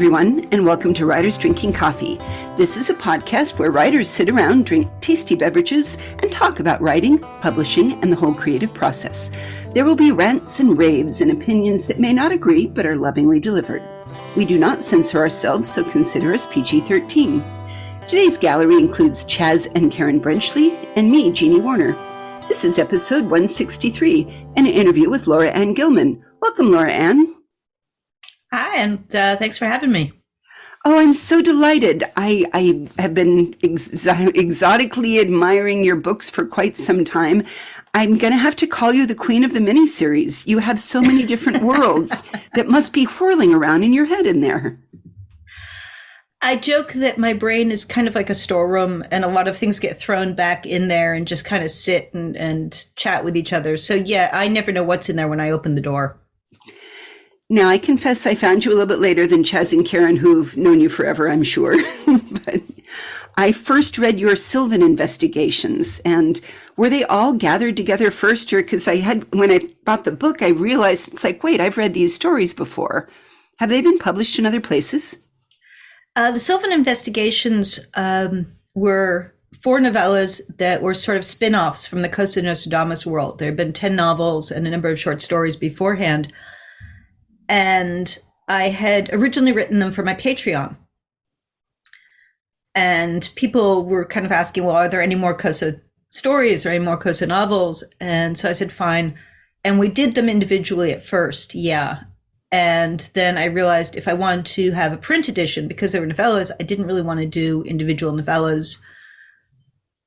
everyone, and welcome to Writers Drinking Coffee. This is a podcast where writers sit around, drink tasty beverages, and talk about writing, publishing, and the whole creative process. There will be rants and raves and opinions that may not agree but are lovingly delivered. We do not censor ourselves, so consider us PG-13. Today's gallery includes Chaz and Karen Brenchley and me, Jeannie Warner. This is episode 163, an interview with Laura Ann Gilman. Welcome, Laura Ann. Hi, and thanks for having me. Oh, I'm so delighted. I have been exotically admiring your books for quite some time. I'm going to have to call you the queen of the miniseries. You have so many different worlds that must be whirling around in your head in there. I joke that my brain is kind of like a storeroom, and a lot of things get thrown back in there and just kind of sit and chat with each other. So yeah, I never know what's in there when I open the door. Now, I confess I found you a little bit later than Chaz and Karen, who've known you forever, I'm sure. But I first read your Sylvan investigations, and were they all gathered together first? Or because when I bought the book, I realized it's like, wait, I've read these stories before. Have they been published in other places? The Sylvan investigations were 4 novellas that were sort of spin-offs from the Cosa Nostradamus world. There had been 10 novels and a number of short stories beforehand. And I had originally written them for my Patreon. And people were kind of asking, well, are there any more Cosa stories or any more Cosa novels? And so I said, fine. And we did them individually at first, yeah. And then I realized if I wanted to have a print edition, because they were novellas, I didn't really want to do individual novellas.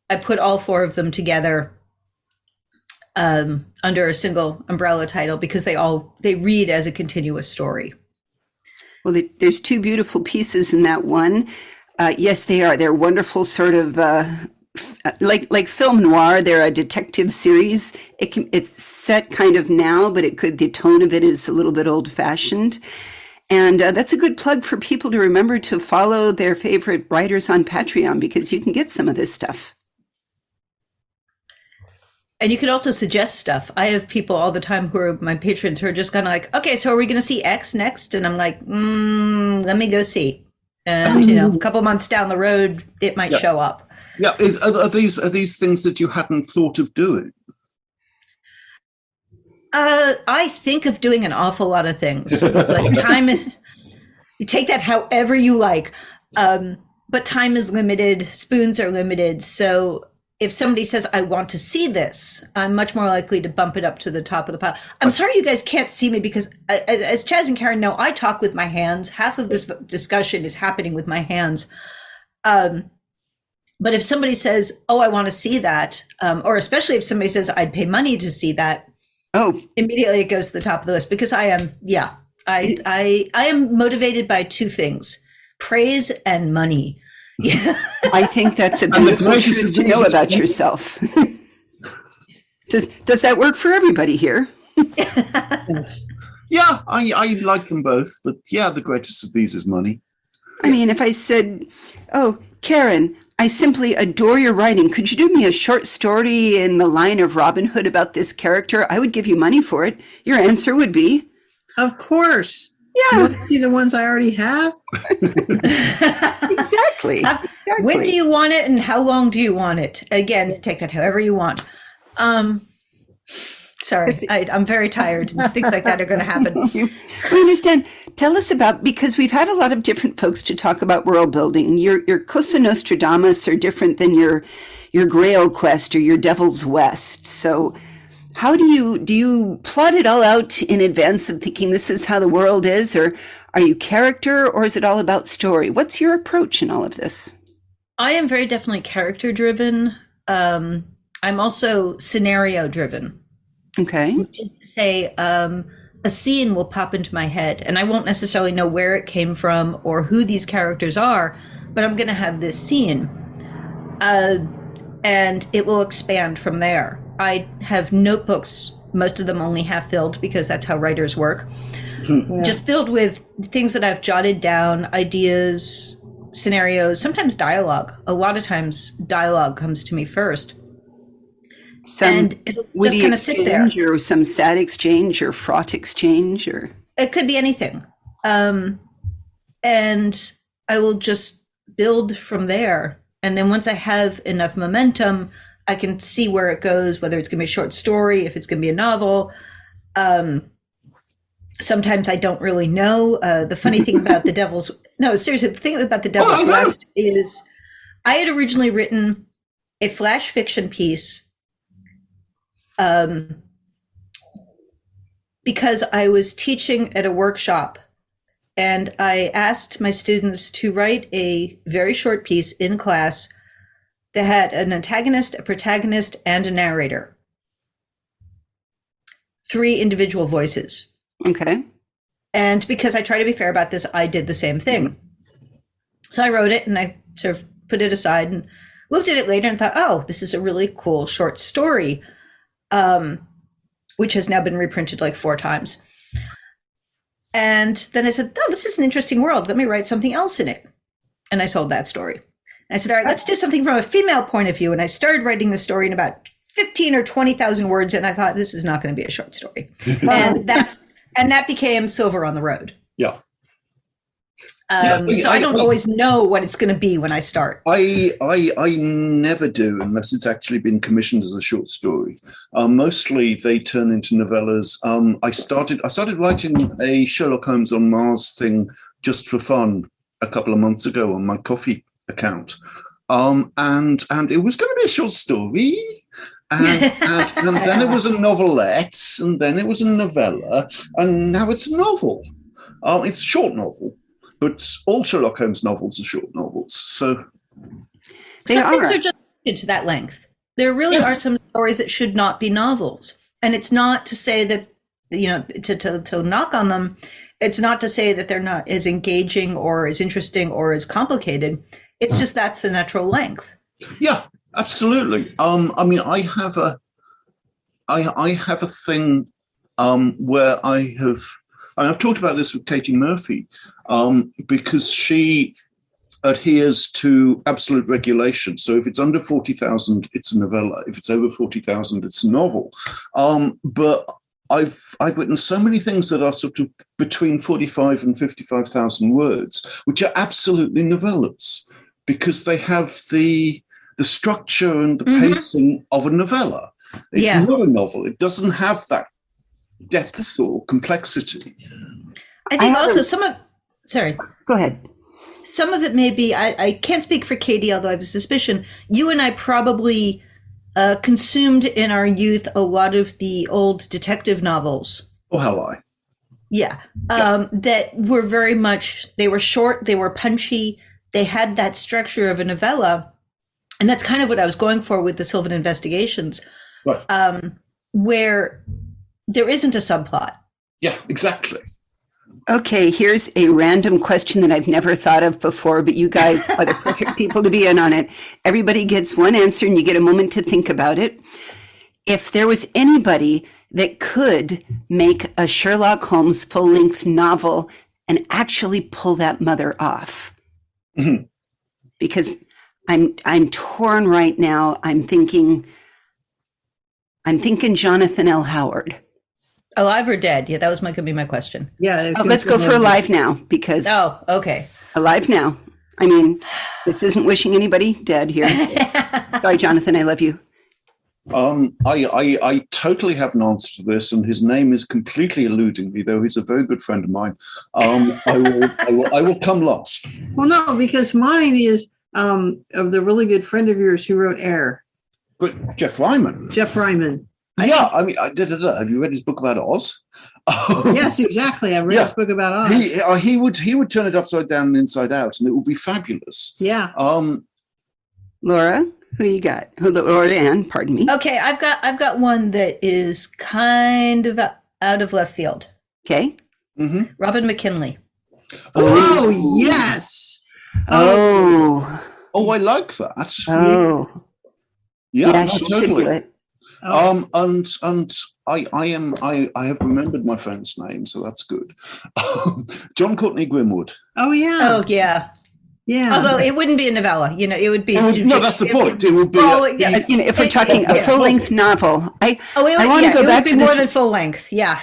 I put all 4 of them together under a single umbrella title because they read as a continuous story. Well, there's 2 beautiful pieces in that one. Yes, they are. They're wonderful, sort of like film noir. They're a detective series. It's set kind of now, but the tone of it is a little bit old fashioned. And that's a good plug for people to remember to follow their favorite writers on Patreon, because you can get some of this stuff. And you can also suggest stuff. I have people all the time who are my patrons who are just kind of like, okay, so are we going to see X next? And I'm like, let me go see. And, a couple months down the road, it might show up. Yeah. Are these things that you hadn't thought of doing? I think of doing an awful lot of things. Like time, you take that however you like. But time is limited. Spoons are limited. So if somebody says, I want to see this, I'm much more likely to bump it up to the top of the pile. I'm sorry you guys can't see me because as Chaz and Karen know, I talk with my hands. Half of this discussion is happening with my hands. But if somebody says, oh, I want to see that, or especially if somebody says, I'd pay money to see that, immediately it goes to the top of the list because I am motivated by 2 things, praise and money. Yeah. I think that's a beautiful truth to know about yourself. Does that work for everybody here? Yeah, I like them both, but yeah, the greatest of these is money. I mean, if I said, oh, Karen, I simply adore your writing. Could you do me a short story in the line of Robin Hood about this character? I would give you money for it. Your answer would be? Of course. Yeah. You want to see the ones I already have? Exactly. When do you want it and how long do you want it? Again, take that however you want. Sorry, I'm very tired. Things like that are going to happen. We understand. Tell us because we've had a lot of different folks to talk about world building. Your Cosa Nostradamus are different than your Grail Quest or your Devil's West. So how do you plot it all out in advance of thinking this is how the world is, or are you character, or is it all about story? What's your approach in all of this? I am very definitely character driven. I'm also scenario driven. Okay. Which is to say, a scene will pop into my head and I won't necessarily know where it came from or who these characters are, but I'm going to have this scene. And it will expand from there. I have notebooks, most of them only half filled because that's how writers work, just filled with things that I've jotted down, ideas, scenarios, sometimes dialogue. A lot of times dialogue comes to me first. And it'll just kind of sit there. Or some sad exchange or fraught exchange, or it could be anything. and I will just build from there. And then once I have enough momentum, I can see where it goes, whether it's going to be a short story, if it's going to be a novel. Sometimes I don't really know. The funny thing about the thing about the Devil's Rest is I had originally written a flash fiction piece because I was teaching at a workshop, and I asked my students to write a very short piece in class that had an antagonist, a protagonist, and a narrator. 3 individual voices. Okay. And because I try to be fair about this, I did the same thing. So I wrote it and I sort of put it aside and looked at it later and thought, oh, this is a really cool short story, which has now been reprinted like 4 times. And then I said, oh, this is an interesting world. Let me write something else in it. And I sold that story. And I said, all right, let's do something from a female point of view. And I started writing the story in about 15 or 20,000 words. And I thought, this is not going to be a short story. And that became Silver on the Road. Yeah. So I don't always know what it's going to be when I start. I never do unless it's actually been commissioned as a short story. Mostly they turn into novellas. I started writing a Sherlock Holmes on Mars thing just for fun a couple of months ago on my coffee account, and it was going to be a short story. And then it was a novelette, and then it was a novella, and now it's a novel. It's a short novel. But all Sherlock Holmes novels are short novels. So some things are just to that length. There really are some stories that should not be novels. And it's not to say that, to knock on them. It's not to say that they're not as engaging or as interesting or as complicated. It's just that's the natural length. Yeah, absolutely. I have a thing where I've talked about this with Katie Murphy, because she adheres to absolute regulation. So if it's under 40,000, it's a novella. If it's over 40,000, it's a novel. But I've written so many things that are sort of between 45 and 55,000 words, which are absolutely novellas, because they have the structure and the pacing of a novella. It's not a novel. It doesn't have that depth or complexity. I think Go ahead. Some of it may be, I can't speak for Katie, although I have a suspicion, you and I probably consumed in our youth a lot of the old detective novels. Oh, how I? Yeah. That were very much, they were short, they were punchy, they had that structure of a novella. And that's kind of what I was going for with the Sylvan Investigations, right. Where there isn't a subplot. Yeah, exactly. Okay, here's a random question that I've never thought of before, but you guys are the perfect people to be in on it. Everybody gets one answer and you get a moment to think about it. If there was anybody that could make a Sherlock Holmes full-length novel and actually pull that mother off, because I'm torn right now. I'm thinking Jonathan L. Howard. Alive or dead? Yeah, that was going to be my question. Yeah. Let's go for alive now, because okay. Alive now. I mean, this isn't wishing anybody dead here. Sorry, Jonathan, I love you. I totally have an answer to this, and his name is completely eluding me, though he's a very good friend of mine. I will come last. Well, no, because mine is of the really good friend of yours who wrote Air. But Jeff Ryman. Yeah, I mean, have you read his book about Oz? Yes, exactly. I read his book about Oz. He would turn it upside down and inside out, and it would be fabulous. Yeah. Laura, who you got? Laura Ann, pardon me. Okay, I've got one that is kind of out of left field. Okay. Mm-hmm. Robin McKinley. Oh yes. Oh, I like that. Oh. Yeah, she totally. could do it. And I have remembered my friend's name, so that's good. John Courtney Grimwood. Oh yeah. Oh yeah. Yeah. Although it wouldn't be a novella, it would be. No, that's the point. It would be. If we're talking a full-length novel, I want to go back to it would be this. more than full length. Yeah.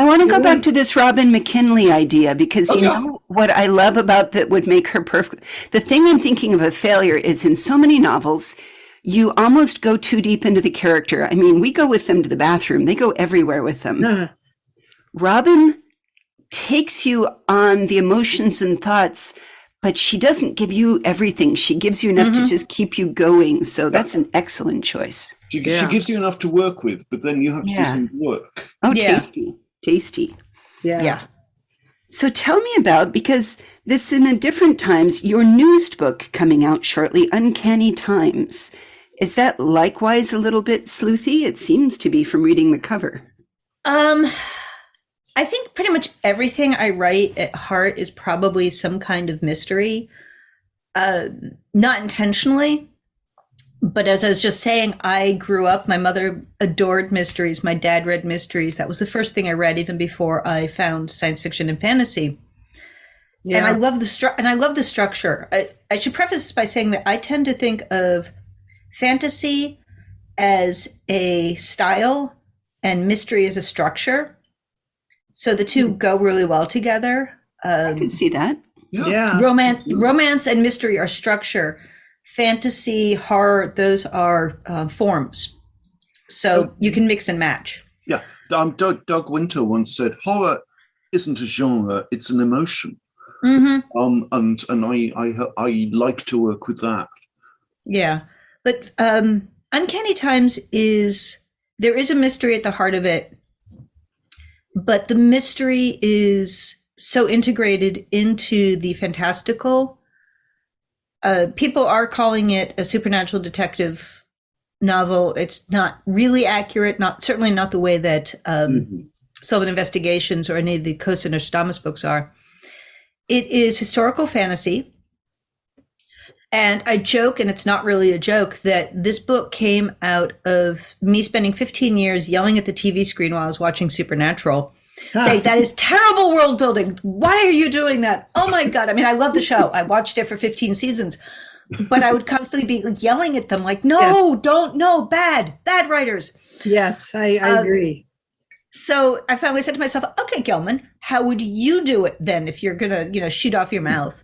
I want to go back to this Robin McKinley idea because you yeah. know what I love about that would make her perfect. The thing I'm thinking of a failure is in so many novels, you almost go too deep into the character. I mean, we go with them to the bathroom. They go everywhere with them. Uh, Robin takes you on the emotions and thoughts, but she doesn't give you everything. She gives you enough to just keep you going. So that's an excellent choice. She Yeah. gives you enough to work with, but then you have to Yeah. do some work. Oh, Yeah. tasty. yeah. Yeah. So tell me about, because this in a different times, your newest book coming out shortly, Uncanny Times. Is that likewise a little bit sleuthy? It seems to be from reading the cover. I think pretty much everything I write at heart is probably some kind of mystery. Not intentionally, but as I was just saying, I grew up, my mother adored mysteries. My dad read mysteries. That was the first thing I read even before I found science fiction and fantasy. Yeah. And I love the structure. I should preface this by saying that I tend to think of fantasy as a style and mystery as a structure. So the two go really well together. I can see that. Yeah. Romance and mystery are structure. Fantasy, horror, those are forms. So you can mix and match. Yeah. Doug Winter once said, horror isn't a genre, it's an emotion. Mm-hmm. And I like to work with that. Yeah. But Uncanny Times there is a mystery at the heart of it, but the mystery is so integrated into the fantastical. People are calling it a supernatural detective novel. It's not really accurate, certainly not the way that Sylvan Investigations or any of the Coast of Nostradamus books are. It is historical fantasy. And I joke, and it's not really a joke, that this book came out of me spending 15 years yelling at the TV screen while I was watching Supernatural, saying, that is terrible world building. Why are you doing that? Oh my God. I mean, I love the show. I watched it for 15 seasons, but I would constantly be yelling at them like, no, don't, no, bad writers. Yes, I agree. So I finally said to myself, okay, Gilman, how would you do it then if you're going to, shoot off your mouth?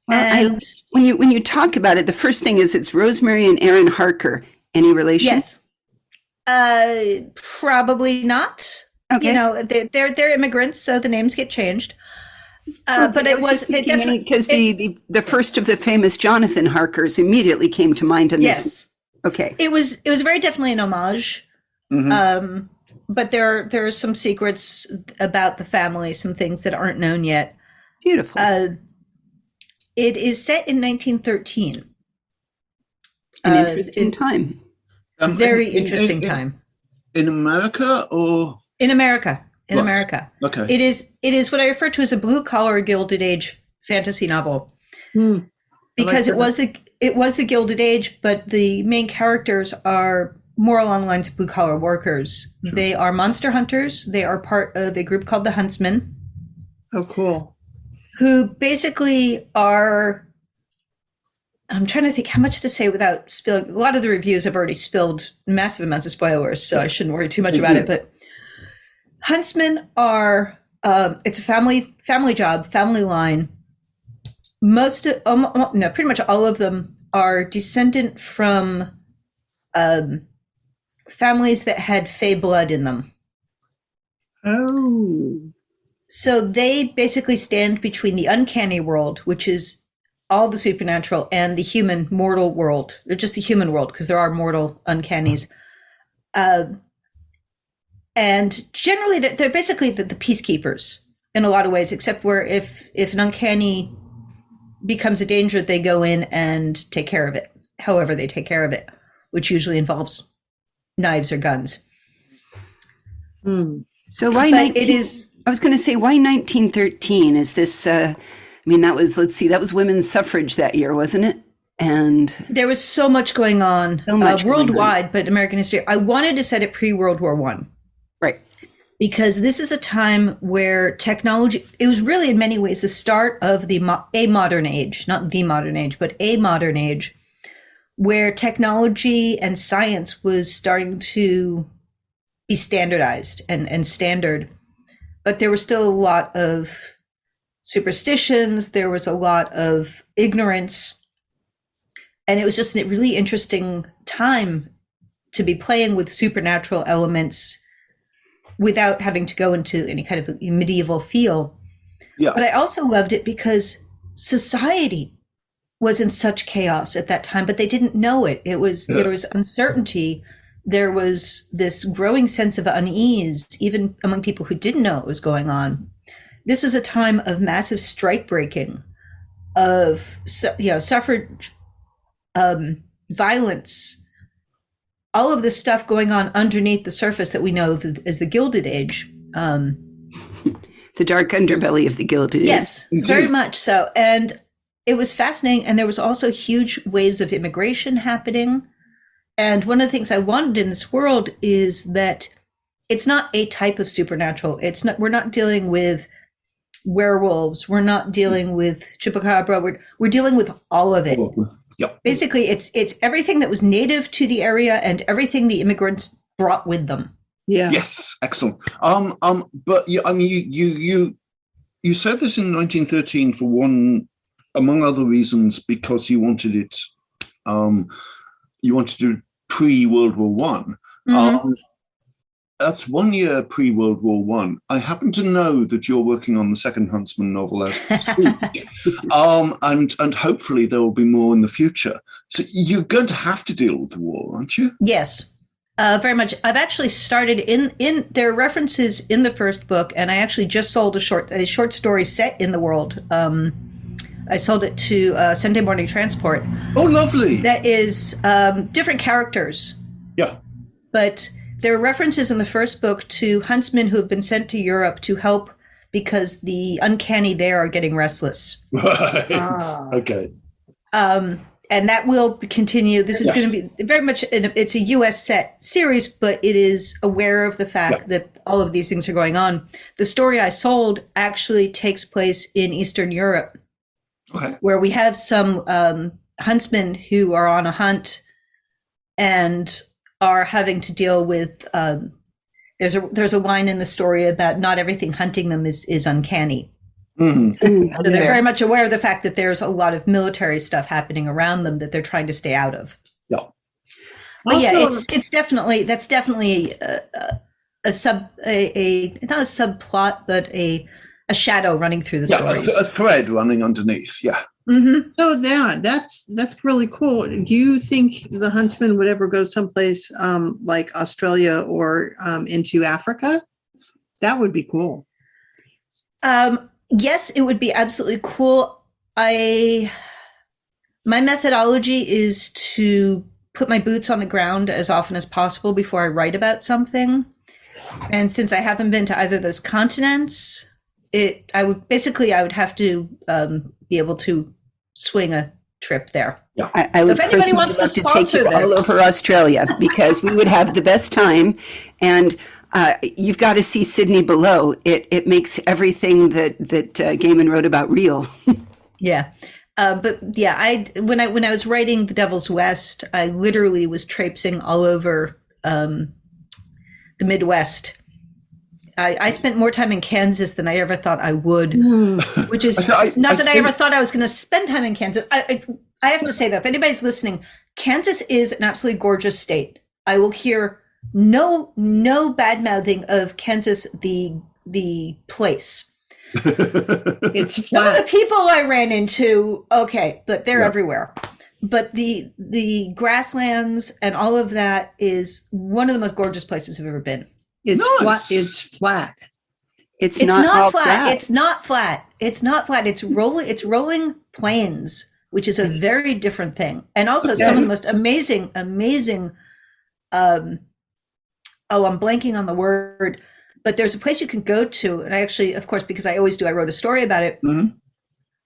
Well, when you talk about it, the first thing is it's Rosemary and Aaron Harker. Any relation? Yes. Probably not. Okay. They're immigrants, so the names get changed. But it was definitely because the first of the famous Jonathan Harkers immediately came to mind on this. Yes. Okay. It was very definitely an homage. Mm-hmm. But there are some secrets about the family, some things that aren't known yet. Beautiful. It is set in 1913. An interesting time. Very interesting time. In America or? In America. In Right. America. Okay. It is what I refer to as a blue-collar Gilded Age fantasy novel. Because it was the Gilded Age, but the main characters are more along the lines of blue-collar workers. Sure. They are monster hunters. They are part of a group called the Huntsmen. Oh, cool. Who basically are, I'm trying to think how much to say without spilling. A lot of the reviews have already spilled massive amounts of spoilers, so I shouldn't worry too much about it. But Huntsmen are, it's a family job, family line. Pretty much all of them are descendant from families that had fey blood in them. Oh. So they basically stand between the uncanny world, which is all the supernatural, and the human mortal world. They're just the human world because there are mortal uncannies. And generally, they're basically the peacekeepers in a lot of ways, except where if an uncanny becomes a danger, they go in and take care of it, however they take care of it, which usually involves knives or guns. So why I was going to say, why 1913? Is this, that was women's suffrage that year, wasn't it? And there was so much going on worldwide, but American history. I wanted to set it pre-World War I. Right. Because this is a time where technology, it was really in many ways the start of a modern age, not the modern age, but a modern age, where technology and science was starting to be standardized and standard. but there was still a lot of superstitions. There was a lot of ignorance. And it was just a really interesting time to be playing with supernatural elements without having to go into any kind of medieval feel. Yeah. But I also loved it because society was in such chaos at that time, but they didn't know it. There was uncertainty. There was this growing sense of unease, even among people who didn't know what was going on. This was a time of massive strike breaking, of suffrage, violence, all of this stuff going on underneath the surface that we know of as the Gilded Age. The dark underbelly of the Gilded Age. Yes, very much so. And it was fascinating. And there was also huge waves of immigration happening. And one of the things I wanted in this world is that it's not a type of supernatural. We're not dealing with werewolves. We're not dealing with chupacabra. We're dealing with all of it. Yep. Basically, it's everything that was native to the area and everything the immigrants brought with them. Yeah. Yes, excellent. But I mean, you said this in 1913 for one, among other reasons, because you wanted it. You wanted to pre-World War One. Mm-hmm. That's 1 year pre-World War One. I happen to know that you're working on the second Huntsman novel as we speak, and hopefully there will be more in the future. So you're going to have to deal with the war, aren't you? Yes, very much. I've actually started in there are references in the first book, and I actually just sold a short story set in the world. I sold it to Sunday Morning Transport. Oh, lovely! That is different characters. Yeah, but there are references in the first book to huntsmen who have been sent to Europe to help because the uncanny there are getting restless. Right. Okay. And that will continue. This is going to be very much, it's a US set series, but it is aware of the fact that all of these things are going on. The story I sold actually takes place in Eastern Europe, where we have some huntsmen who are on a hunt and are having to deal with there's a line in the story about not everything hunting them is uncanny. Mm-hmm. So they're very much aware of the fact that there's a lot of military stuff happening around them that they're trying to stay out of. Yeah. But Also, it's definitely not a subplot, but a shadow running through the stories. A thread running underneath. Yeah. Mm-hmm. So that's really cool. Do you think the Huntsman would ever go someplace like Australia or into Africa? That would be cool. Yes, it would be absolutely cool. My methodology is to put my boots on the ground as often as possible before I write about something. And since I haven't been to either of those continents, I would have to be able to swing a trip there. Yeah. I would if anybody wants to love take sponsor you all this, over Australia because we would have the best time. And you've got to see Sydney below. It makes everything that Gaiman wrote about real. yeah. But yeah, when I was writing The Devil's West, I literally was traipsing all over the Midwest. I spent more time in Kansas than I ever thought I would, which is not that I ever thought I was going to spend time in Kansas. I have to say, though, if anybody's listening, Kansas is an absolutely gorgeous state. I will hear no bad mouthing of Kansas, the place. It's Some of flat. the people I ran into, okay, but they're everywhere. But the grasslands and all of that is one of the most gorgeous places I've ever been. It's Nice. flat. It's flat. It's It's not all flat. It's not flat. It's not flat. It's rolling plains, which is a very different thing. And also some of the most amazing, I'm blanking on the word, but there's a place you can go to. And I actually, of course, because I always do, I wrote a story about it,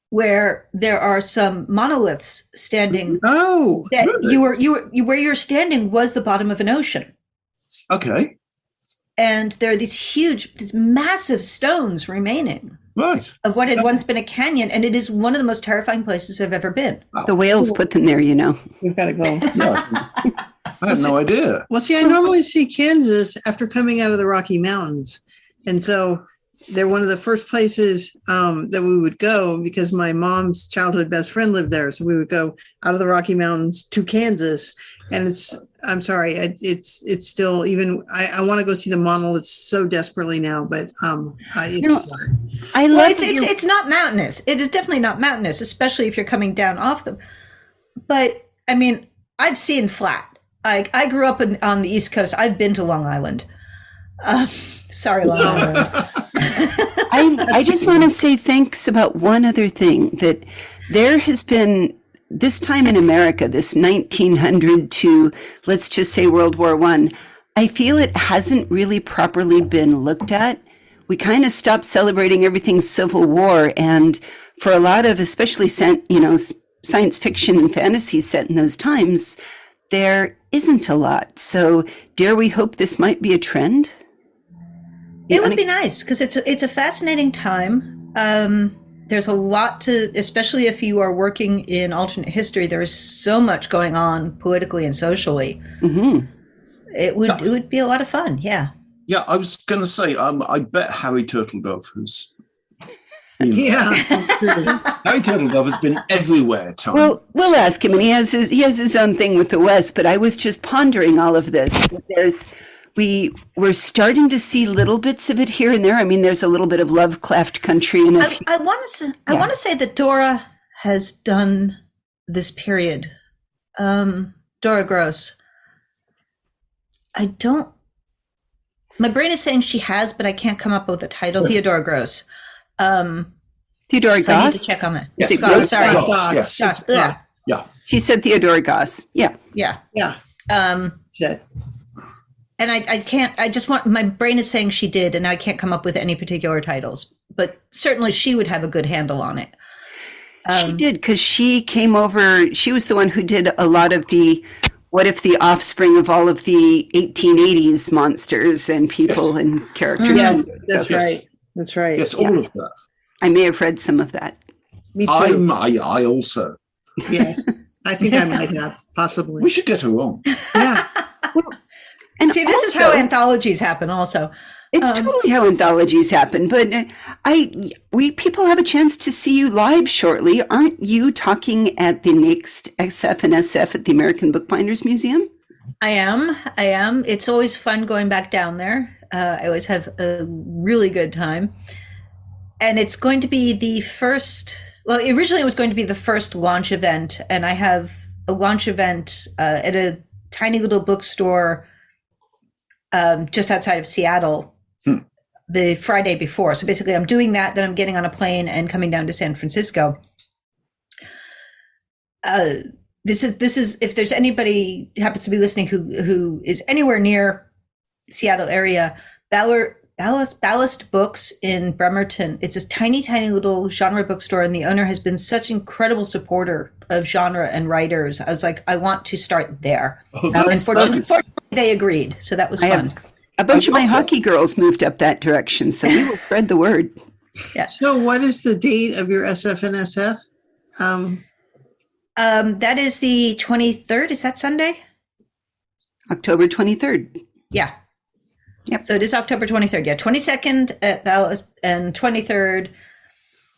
where there are some monoliths standing. Oh, That really? where you're standing was the bottom of an ocean. Okay. And there are these massive stones remaining Right. of what had once been a canyon. And it is one of the most terrifying places I've ever been. The whales put them there, you know. we've got to go. I had no idea. Well, see, I normally see Kansas after coming out of the Rocky Mountains. And so they're one of the first places that we would go because my mom's childhood best friend lived there. So we would go out of the Rocky Mountains to Kansas. And I'm sorry, it's still even, I want to go see the monoliths so desperately now, but it's I love it's not mountainous. It is definitely not mountainous, especially if you're coming down off them. But I mean, I've seen flat. I grew up on the East Coast. I've been to Long Island. Sorry, Long Island. I just want to say thanks about one other thing, that there has been this time in America, this 1900 to, let's just say, World War I feel it hasn't really properly been looked at. We kind of stopped celebrating everything Civil War, and for a lot of, especially science fiction and fantasy set in those times, there isn't a lot. So dare we hope this might be a trend? It would be nice because it's a fascinating time. There's a lot to, especially if you are working in alternate history, there is so much going on politically and socially. Mm-hmm. It would be a lot of fun. Yeah. Yeah, I was going to say, I bet Harry Turtledove has. Yeah. Harry Turtledove has been everywhere, Tom. Well, we'll ask him, and he has his own thing with the West. But I was just pondering all of this. We're starting to see little bits of it here and there. I mean, there's a little bit of Lovecraft Country, and I want to say that Dora has done this period. Dora Gross. My brain is saying she has, but I can't come up with a title. Theodora Gross. Theodora so Goss. I need to check on that. Is it Goss, Gross? sorry. Yes. Goss. Yeah. She said Theodora Goss. Yeah. Yeah. Shit. And I can't, my brain is saying she did, and I can't come up with any particular titles, but certainly she would have a good handle on it. She did, because she came over, she was the one who did a lot of the, what if the offspring of all of the 1880s monsters and people and characters. Yes, that's right. That's right. Yes, all of that. I may have read some of that. Me too. I also. Yes. I think I might have, possibly. We should get her on. Yeah. And See, this is how anthologies happen also. It's totally how anthologies happen, but people have a chance to see you live shortly. Aren't you talking at the next SF and SF at the American Bookbinders Museum? I am. It's always fun going back down there. I always have a really good time. And it's going to be the first, well, originally it was going to be the first launch event, and I have a launch event at a tiny little bookstore just outside of Seattle the Friday before. So basically I'm doing that, then I'm getting on a plane and coming down to San Francisco. This is if there's anybody who happens to be listening who is anywhere near Seattle area, Ballast Books in Bremerton. It's this tiny little genre bookstore, and the owner has been such an incredible supporter of genre and writers. I was like, I want to start there. Unfortunately, they agreed, so that was fun. A bunch of my hockey girls moved up that direction, so we will spread the word. Yeah. So what is the date of your SFNSF? That is the 23rd. Is that Sunday? October 23rd. Yeah. Yep. So it is October 23rd. Yeah, 22nd at Ballast and 23rd.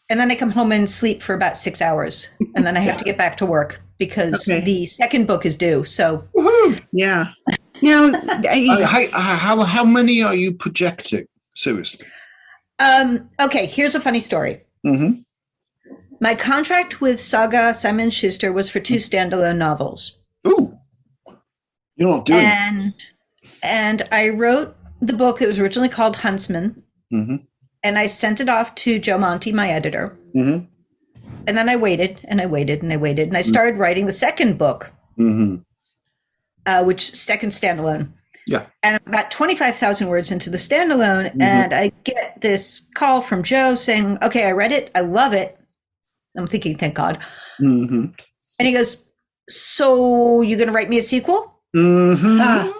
And then I come home and sleep for about 6 hours. And then I have to get back to work because the second book is due. So yeah. Now, how many are you projecting? Seriously. Okay, here's a funny story. Mm-hmm. My contract with Saga Simon & Schuster was for 2 standalone novels. Ooh. You're not doing it. And I wrote the book that was originally called Huntsman. Mm-hmm. And I sent it off to Joe Monti, my editor. Mm-hmm. And then I waited and I waited and I waited. And I started writing the second book, which second standalone. Yeah. And I'm about 25,000 words into the standalone. And I get this call from Joe saying, okay, I read it. I love it. I'm thinking, thank God. Mm-hmm. And he goes, so you're going to write me a sequel? Mm-hmm.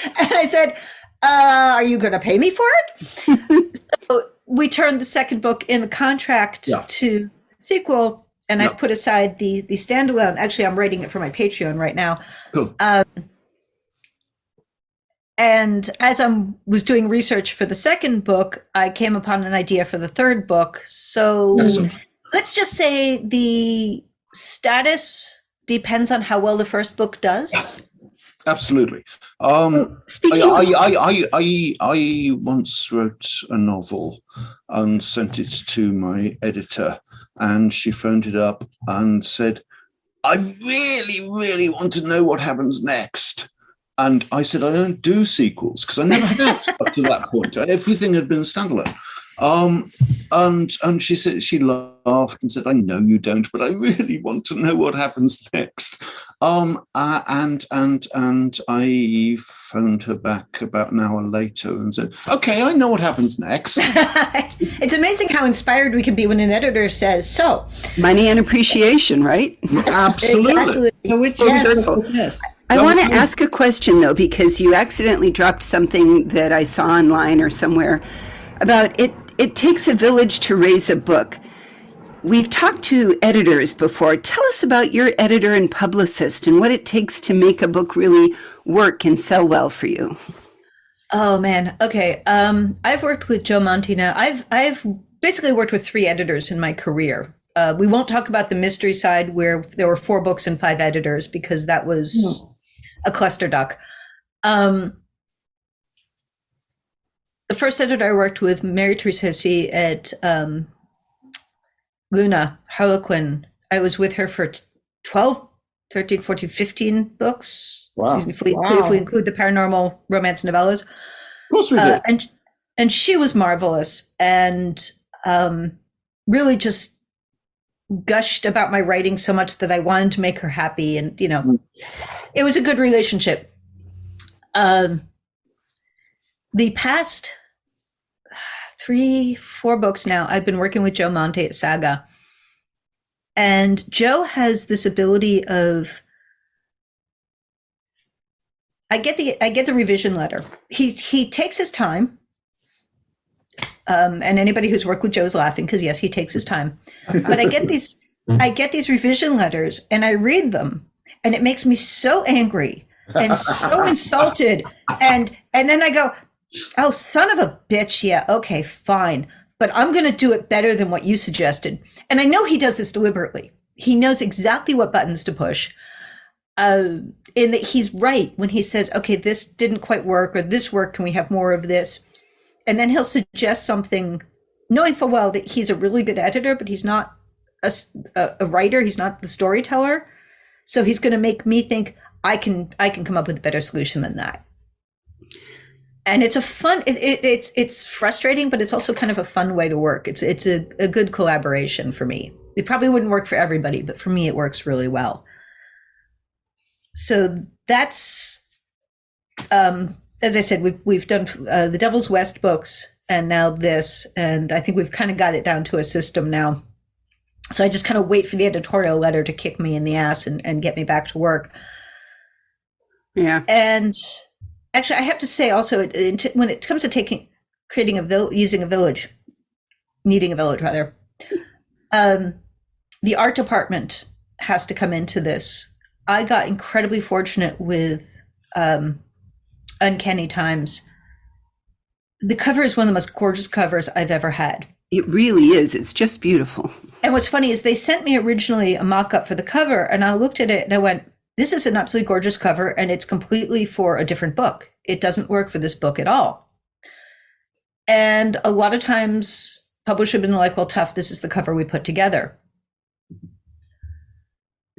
And I said, are you going to pay me for it? So we turned the second book in the contract to sequel, and I put aside the standalone. Actually, I'm writing it for my Patreon right now. Cool. And as I was doing research for the second book, I came upon an idea for the third book. So let's just say the status depends on how well the first book does. Absolutely. Speaking I once wrote a novel and sent it to my editor, and she phoned it up and said, I really, really want to know what happens next. And I said, I don't do sequels because I never had up to that point. Everything had been standalone. And she said, she laughed and said, I know you don't, but I really want to know what happens next. And I phoned her back about an hour later and said, okay, I know what happens next. It's amazing how inspired we can be when an editor says so. money and appreciation, right? Absolutely. Exactly. So which Yes. is this? I want to ask a question, though, because you accidentally dropped something that I saw online or somewhere about it takes a village to raise a book. We've talked to editors before. Tell us about your editor and publicist and what it takes to make a book really work and sell well for you. Oh man. Okay. I've worked with Joe Monti now. I've basically worked with 3 editors in my career. We won't talk about the mystery side where there were 4 books and 5 editors because that was a clusterduck. The first editor I worked with, Mary Therese Hesse at Luna Harlequin, I was with her for 12, 13, 14, 15 books. Wow. If we include the paranormal romance novellas. Of course we did. And she was marvelous and really just gushed about my writing so much that I wanted to make her happy. And, you know, it was a good relationship. The past 3-4 books now, I've been working with Joe Monti at Saga. And Joe has this ability of, I get the revision letter. He takes his time. And anybody who's worked with Joe is laughing because yes, he takes his time. But I get these revision letters and I read them and it makes me so angry and so insulted. And then I go, oh, son of a bitch. Yeah. Okay, fine. But I'm going to do it better than what you suggested. And I know he does this deliberately. He knows exactly what buttons to push. In that he's right when he says, okay, this didn't quite work or this worked. Can we have more of this? And then he'll suggest something, knowing full well that he's a really good editor, but he's not a writer. He's not the storyteller. So he's going to make me think I can come up with a better solution than that. And it's a fun, it's frustrating, but it's also kind of a fun way to work. It's a good collaboration for me. It probably wouldn't work for everybody, but for me, it works really well. So that's, as I said, we've done the Devil's West books and now this, and I think we've kind of got it down to a system now. So I just kind of wait for the editorial letter to kick me in the ass and get me back to work. Yeah. And actually, I have to say also, when it comes to needing a village, the art department has to come into this. I got incredibly fortunate with Uncanny Times. The cover is one of the most gorgeous covers I've ever had. It really is. It's just beautiful. And what's funny is they sent me originally a mock-up for the cover, and I looked at it and I went, this is an absolutely gorgeous cover, and it's completely for a different book. It doesn't work for this book at all. And a lot of times publishers have been like, well, tough, this is the cover we put together.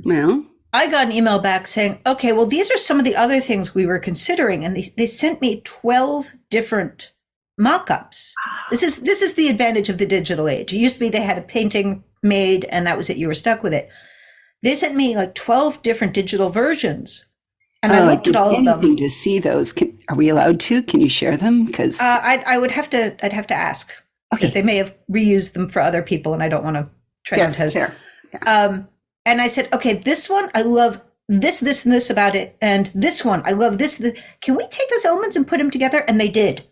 Well, I got an email back saying, okay, well, these are some of the other things we were considering. And they sent me 12 different mock-ups. This is the advantage of the digital age. It used to be they had a painting made and that was it. You were stuck with it. They sent me like 12 different digital versions. And I looked at all of them. Anything to see those. Are we allowed to? Can you share them? Because I'd have to ask. Because they may have reused them for other people and I don't want to tread on toes. Yeah. And I said, okay, this one, I love this, and this about it. And this one, I love this. Can we take those elements and put them together? And they did.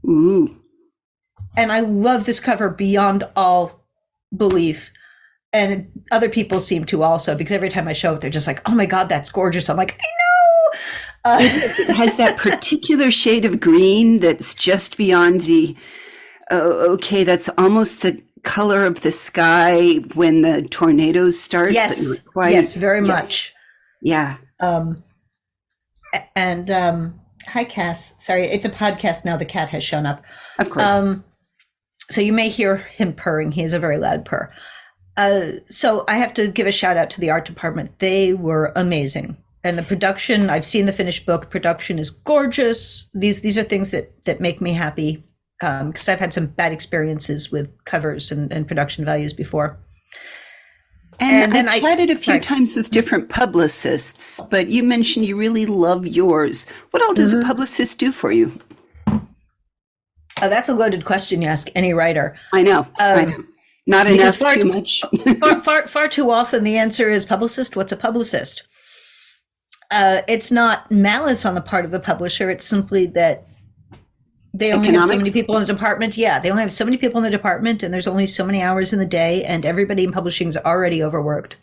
Ooh. And I love this cover beyond all belief. And other people seem to also, because every time I show it, they're just like, oh my God, that's gorgeous. I'm like, It has that particular shade of green that's just beyond the, oh, okay, that's almost the color of the sky when the tornadoes start. Yes, yes, very much. Yeah. And hi, Cass. Sorry, it's a podcast now. The cat has shown up. Of course. So you may hear him purring. He has a very loud purr. So I have to give a shout out to the art department. They were amazing. And the production, I've seen the finished book. Production is gorgeous. These are things that make me happy, because I've had some bad experiences with covers and production values before. And then I chatted a few times with different publicists, but you mentioned you really love yours. What all does a publicist do for you? That's a loaded question. You ask any writer. I know. Not enough, too much. far too often the answer is publicist. What's a publicist? It's not malice on the part of the publisher. It's simply that they only have so many people in the department. Yeah, they only have so many people in the department, and there's only so many hours in the day, and everybody in publishing is already overworked.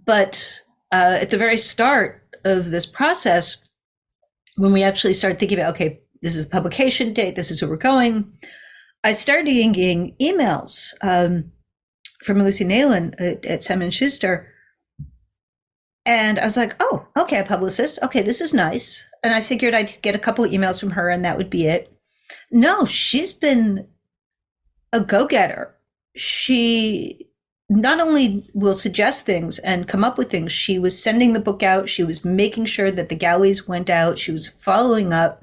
But at the very start of this process, when we actually start thinking about, okay, this is publication date, this is where we're going, I started getting emails from Lucy Nayland at Simon & Schuster. And I was like, oh, okay, a publicist. Okay, this is nice. And I figured I'd get a couple of emails from her and that would be it. No, she's been a go-getter. She not only will suggest things and come up with things, she was sending the book out. She was making sure that the galleys went out. She was following up.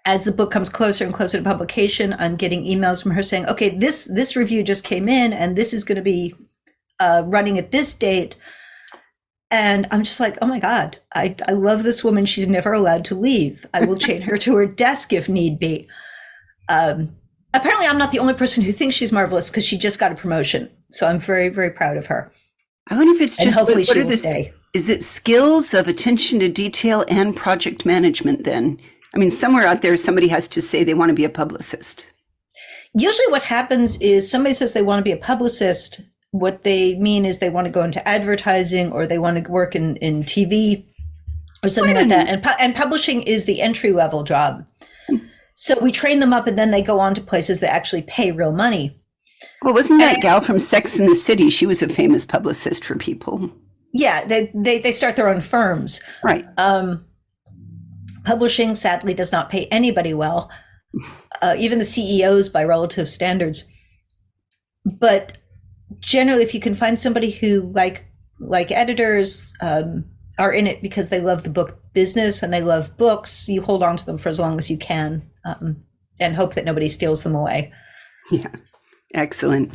As the book comes closer and closer to publication, I'm getting emails from her saying, okay, this review just came in and this is going to be running at this date. And I'm just like, oh my God, I love this woman. She's never allowed to leave. I will chain her to her desk if need be. Apparently I'm not the only person who thinks she's marvelous because she just got a promotion. So I'm very, very proud of her. I wonder if it's just, hopefully she will stay. Is it skills of attention to detail and project management then? I mean, somewhere out there, somebody has to say they want to be a publicist. Usually what happens is somebody says they want to be a publicist. What they mean is they want to go into advertising or they want to work in TV or something like that. And publishing is the entry level job. So we train them up and then they go on to places that actually pay real money. Well, wasn't that gal from Sex and the City? She was a famous publicist for people. Yeah, they start their own firms. Right. Publishing, sadly, does not pay anybody well, even the CEOs by relative standards. But generally, if you can find somebody who, like editors, are in it because they love the book business and they love books, you hold on to them for as long as you can and hope that nobody steals them away. Yeah, excellent.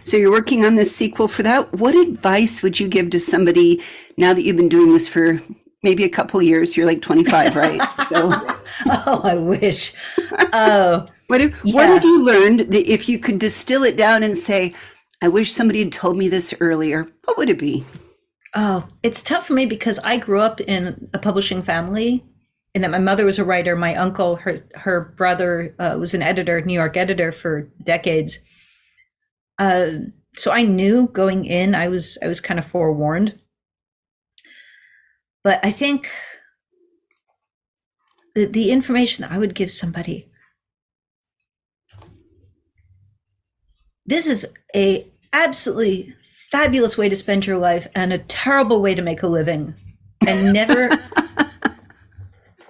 So you're working on this sequel for that. What advice would you give to somebody now that you've been doing this for maybe a couple of years? You're like 25, right? So. Oh, I wish. What have you learned that if you could distill it down and say, I wish somebody had told me this earlier, what would it be? Oh, it's tough for me because I grew up in a publishing family and that my mother was a writer. My uncle, her brother was an editor, New York editor for decades. So I knew going in, I was kind of forewarned. But I think the information that I would give somebody, this is a absolutely fabulous way to spend your life and a terrible way to make a living, and never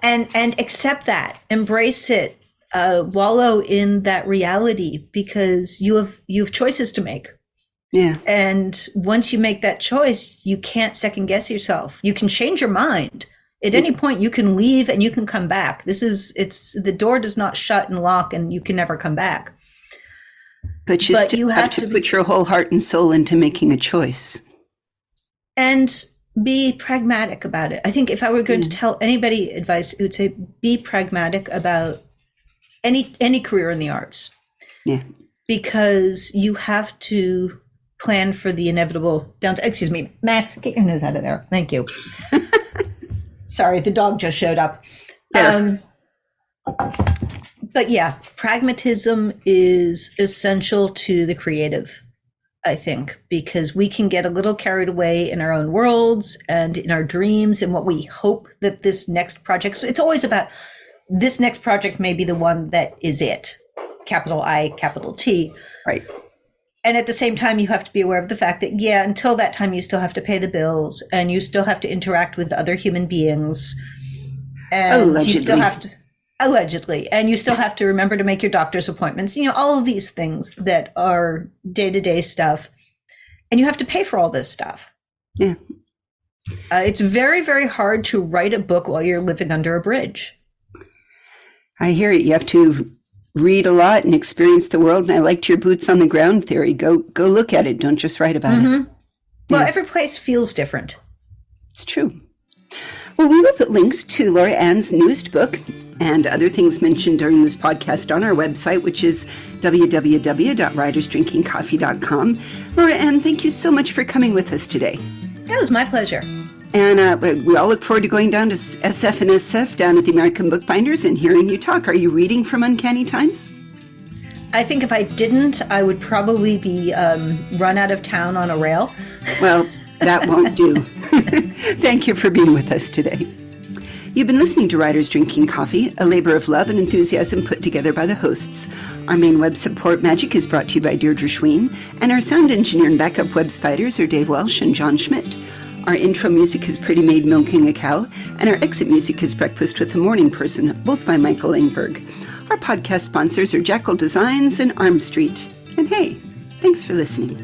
and accept that, embrace it, wallow in that reality because you have choices to make. Yeah. And once you make that choice, you can't second guess yourself. You can change your mind. At any point you can leave and you can come back. The door does not shut and lock and you can never come back. But you still have to put your whole heart and soul into making a choice. And be pragmatic about it. I think if I were going to tell anybody advice, it would say be pragmatic about any career in the arts. Yeah. Because you have to plan for the inevitable excuse me, Max, get your nose out of there. Thank you. Sorry, the dog just showed up. But yeah, pragmatism is essential to the creative. I think, because we can get a little carried away in our own worlds and in our dreams and what we hope that this next project, so it's always about this next project may be the one that is it, capital I, capital T. Right. And at the same time, you have to be aware of the fact that, yeah, until that time, you still have to pay the bills and you still have to interact with other human beings. And Allegedly. you still have to, allegedly, and you still have to remember to make your doctor's appointments, all of these things that are day-to-day stuff. And you have to pay for all this stuff. Yeah. It's very, very hard to write a book while you're living under a bridge. I hear it. You have to read a lot and experience the world. And I liked your boots on the ground theory. Go look at it. Don't just write about it. Well, Yeah. every place feels different. It's true. Well, we will put links to Laura Ann's newest book and other things mentioned during this podcast on our website, which is www.writersdrinkingcoffee.com. Laura Ann, thank you so much for coming with us today. That was my pleasure. And we all look forward to going down to SF and SF down at the American Bookbinders and hearing you talk. Are you reading from Uncanny Times? I think if I didn't, I would probably be run out of town on a rail. Well, that won't do. Thank you for being with us today. You've been listening to Writers Drinking Coffee, a labor of love and enthusiasm put together by the hosts. Our main web support magic is brought to you by Deirdre Schween, and our sound engineer and backup web spiders are Dave Welsh and John Schmidt. Our intro music is Pretty Maid Milking a Cow, and our exit music is Breakfast with the Morning Person, both by Michael Langberg. Our podcast sponsors are Jackal Designs and Arm Street. And hey, thanks for listening.